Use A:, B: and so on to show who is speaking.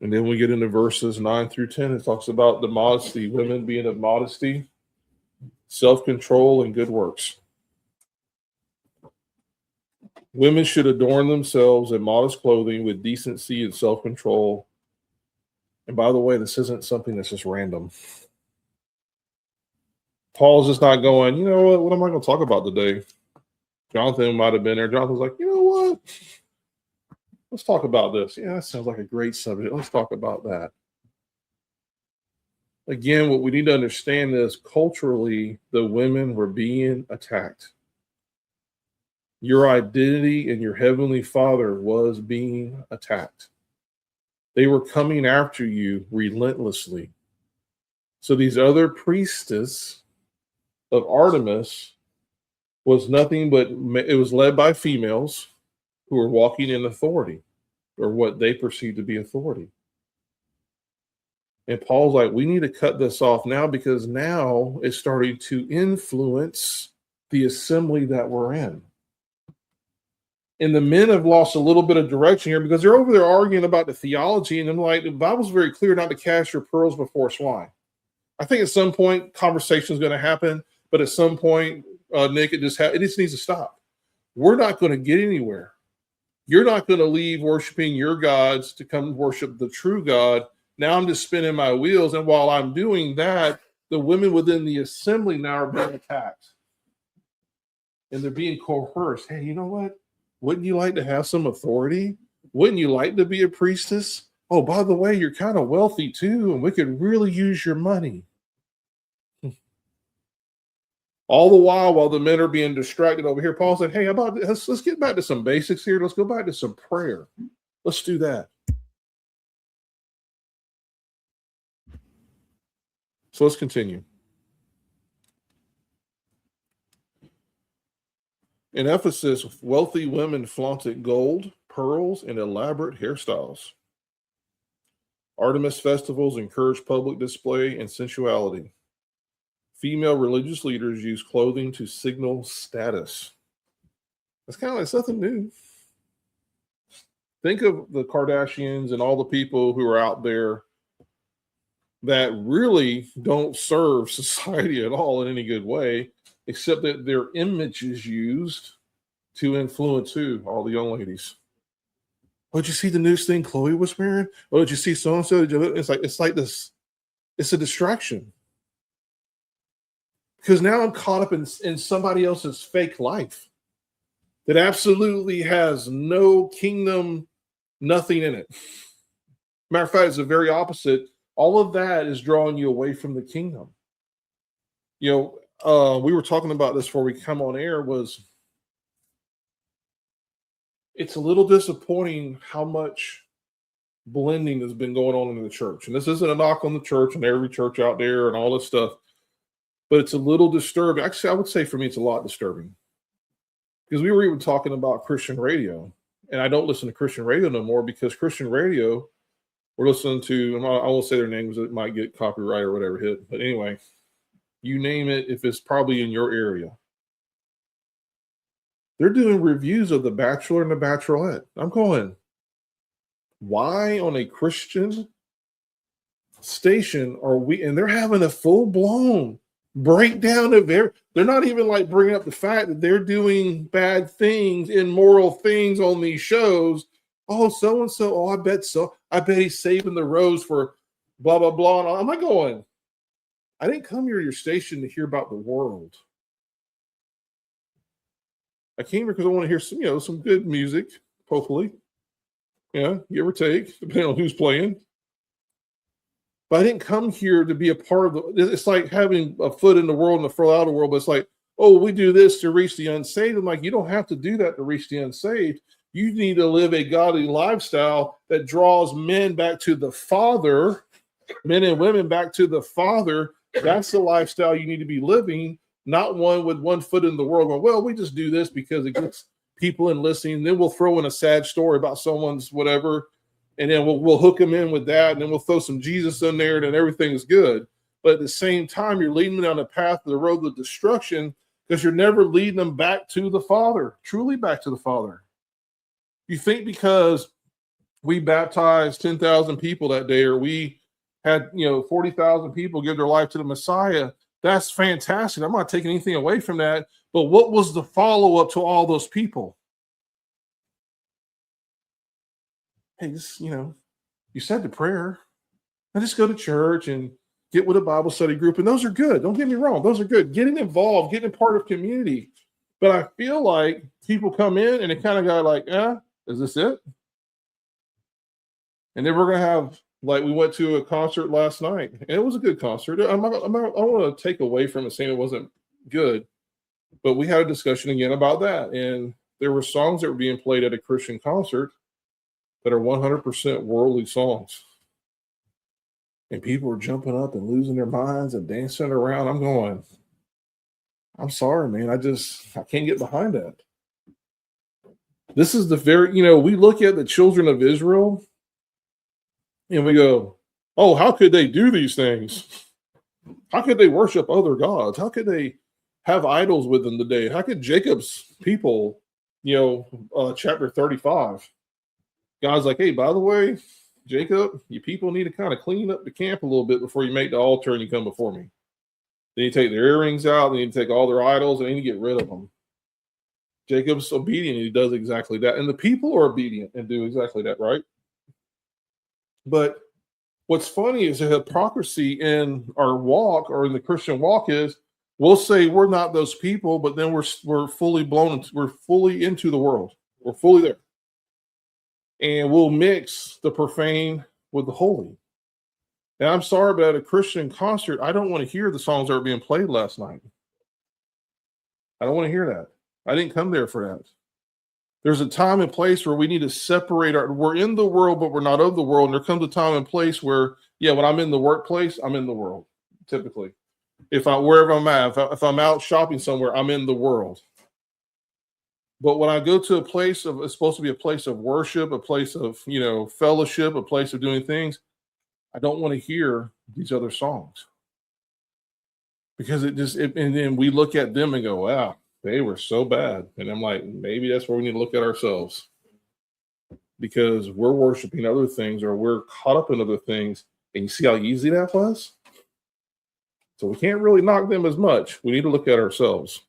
A: And then we get into verses 9 through 10. It talks about the modesty, women being of modesty, self-control, and good works. Women should adorn themselves in modest clothing with decency and self-control. And by the way, this isn't something that's just random. Paul's just not going, you know what am I going to talk about today? Jonathan might have been there. Jonathan's like, you know what? Let's talk about this. Yeah, that sounds like a great subject. Let's talk about that. Again, what we need to understand is culturally, the women were being attacked. Your identity in your heavenly Father was being attacked. They were coming after you relentlessly. So these other priestess of Artemis was nothing but, it was led by females who were walking in authority, or what they perceived to be authority. And Paul's like, we need to cut this off now, because now it's starting to influence the assembly that we're in. And the men have lost a little bit of direction here, because they're over there arguing about the theology. And I'm like, the Bible's very clear not to cast your pearls before swine. I think at some point conversation is going to happen, but at some point, Nick, it just needs to stop. We're not going to get anywhere. You're not going to leave worshiping your gods to come worship the true God. Now I'm just spinning my wheels. And while I'm doing that, the women within the assembly now are being attacked. And they're being coerced. Hey, you know what? Wouldn't you like to have some authority? Wouldn't you like to be a priestess? Oh, by the way, you're kind of wealthy too, and we could really use your money. All the while the men are being distracted over here, Paul said, hey, how about this? Let's get back to some basics here. Let's go back to some prayer. Let's do that. So let's continue. In Ephesus, wealthy women flaunted gold, pearls, and elaborate hairstyles. Artemis festivals encouraged public display and sensuality. Female religious leaders use clothing to signal status. That's kind of like something new. Think of the Kardashians and all the people who are out there that really don't serve society at all in any good way, except that their image is used to influence who? All the young ladies. Oh, did you see the news thing Chloe was wearing? Oh, did you see so-and-so? It's like this. It's a distraction. Because now I'm caught up in somebody else's fake life that absolutely has no kingdom, nothing in it. Matter of fact, it's the very opposite. All of that is drawing you away from the kingdom. You know, we were talking about this before we come on air, it's a little disappointing how much blending has been going on in the church. And this isn't a knock on the church and every church out there and all this stuff. But it's a little disturbing. Actually, I would say for me, it's a lot disturbing. Because we were even talking about Christian radio. And I don't listen to Christian radio no more, because Christian radio, we're listening to, I won't say their names, it might get copyright or whatever hit. But anyway, you name it, if it's probably in your area. They're doing reviews of The Bachelor and The Bachelorette. I'm going, why on a Christian station are we, and they're having a full-blown breakdown of they're not even like bringing up the fact that they're doing bad things, immoral things on these shows. Oh, so and so. Oh, I bet so. I bet he's saving the rose for blah blah blah. And I'm not going. I didn't come here to your station to hear about the world. I came here because I want to hear some good music, hopefully. Yeah, give or take, depending on who's playing. But I didn't come here to be a part of it's like having a foot in the world and a foot out of the world. But it's like, oh, we do this to reach the unsaved. I'm like, you don't have to do that to reach the unsaved. You need to live a godly lifestyle that draws men back to the Father, men and women back to the Father. That's the lifestyle you need to be living, not one with one foot in the world going, well, we just do this because it gets people in listening. Then we'll throw in a sad story about someone's whatever. And then we'll hook them in with that, and then we'll throw some Jesus in there, and then everything is good. But at the same time, you're leading them down the path of the road of destruction, because you're never leading them back to the Father, truly back to the Father. You think because we baptized 10,000 people that day, or we had 40,000 people give their life to the Messiah. That's fantastic. I'm not taking anything away from that. But what was the follow up to all those people? Hey, you said the prayer. I just go to church and get with a Bible study group, and those are good. Don't get me wrong; those are good. Getting involved, getting part of community. But I feel like people come in and they kind of got like, is this it? And then we're gonna have, like, we went to a concert last night, and it was a good concert. I don't want to take away from it saying it wasn't good, but we had a discussion again about that, and there were songs that were being played at a Christian concert that are 100% worldly songs. And people were jumping up and losing their minds and dancing around. I'm going, I'm sorry, man. I can't get behind that. This is the very, we look at the children of Israel and we go, oh, how could they do these things? How could they worship other gods? How could they have idols with them today? How could Jacob's people, chapter 35, God's like, hey, by the way, Jacob, you people need to kind of clean up the camp a little bit before you make the altar and you come before me. They need to take their earrings out. They need to take all their idols and they need to get rid of them. Jacob's obedient. He does exactly that. And the people are obedient and do exactly that, right? But what's funny is the hypocrisy in our walk, or in the Christian walk, is we'll say we're not those people, but then we're fully blown. We're fully into the world. We're fully there. And we'll mix the profane with the holy. And I'm sorry, but at a Christian concert, I don't want to hear the songs that were being played last night. I don't want to hear that. I didn't come there for that. There's a time and place where we need to separate we're in the world, but we're not of the world. And there comes a time and place where, when I'm in the workplace, I'm in the world, typically. Wherever I'm at, if I'm out shopping somewhere, I'm in the world. But when I go to a place it's supposed to be a place of worship, a place of, fellowship, a place of doing things, I don't want to hear these other songs. Because and then we look at them and go, wow, they were so bad. And I'm like, maybe that's where we need to look at ourselves. Because we're worshiping other things, or we're caught up in other things. And you see how easy that was? So we can't really knock them as much. We need to look at ourselves.